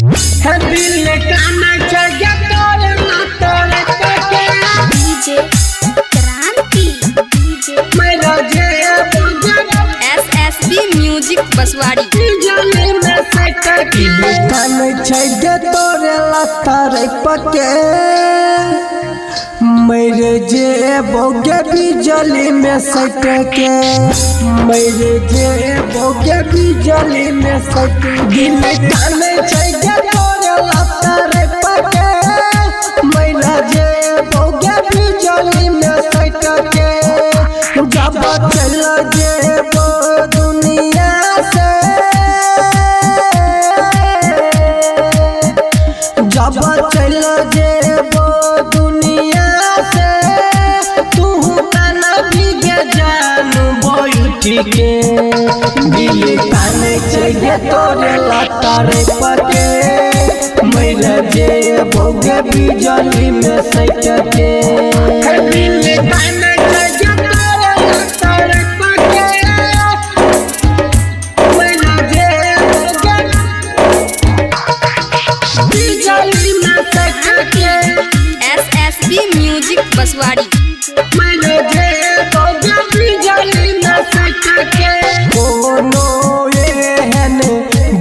दिल काना चाहिए तोरे ना तोरे के डीजे क्रांति डीजे मेरा जे एसएसबी म्यूजिक बसवाड़ी जले में से दिल काना चाहिए तोरे ला तोरे पके मेरे जे बोगे बिजली में सट के मेरे जे बोगे बिजली में सट दिल काना चाहिए तोरे ला तोरे पके मेरा जे बोगे बिजली में सट के जब चल जे वो दुनिया से जब चल जे वो दुनिया से तू तना भीगे जानू बैठ के दिल काने चाहिए तोरे लतारे पके मेरा जे भोगे बिजली में सट के दिल काने चाहिए तोरे लतारे पके मेरा जे भोगे बिजली में सट के एसएसबी म्यूजिक बसवाड़ी मैंने जे भोगे बिजली में सट के कोनो एहन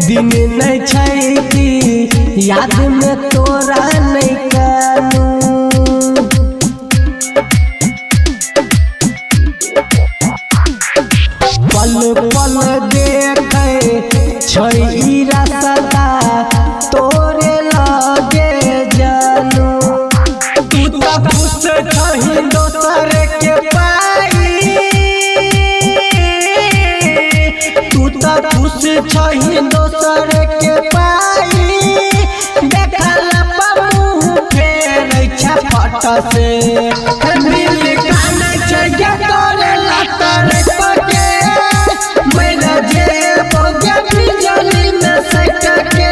दिन नहीं छै कि याद में तोरा नहीं कानू पल पल देखे छै ई रास्ता तोरे लगे जानू तू तो खुश छही दोसर के पाई तू तो खुश छही दोसर के पाई देखल बाबू फेर छपट से दिल काना चाहिए तोरे लतर पके मेरा जे भोगे बिजली में सट के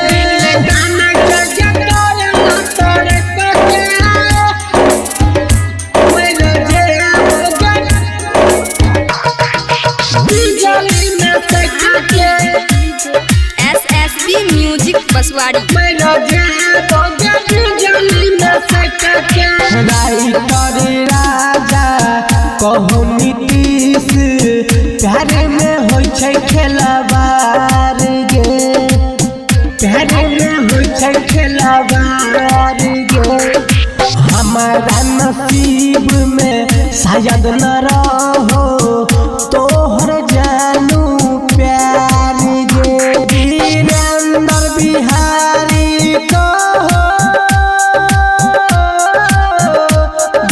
दिल काना चाहिए तोरे लतर पके मेरा जे भोगे बिजली में सट के एसएसबी म्यूजिक बसवाड़ी मेरा जे भोगे बिजली में सट के राइटर राजा कहू नीतीश प्यार में होय छै खेलवार गे प्यार में होय छै खेलवार गे हमारा नसीब में शायद न रहो तोहर जानू प्यार गे वीरेंद्र बिहारी कहो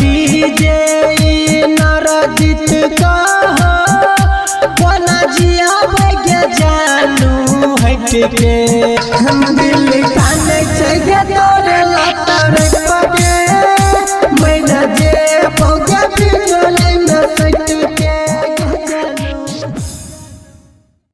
डीजे नरजीत कहो कोना जियाबे गे जानू हट के हम दिल काने चाहिए तोरे लतर पके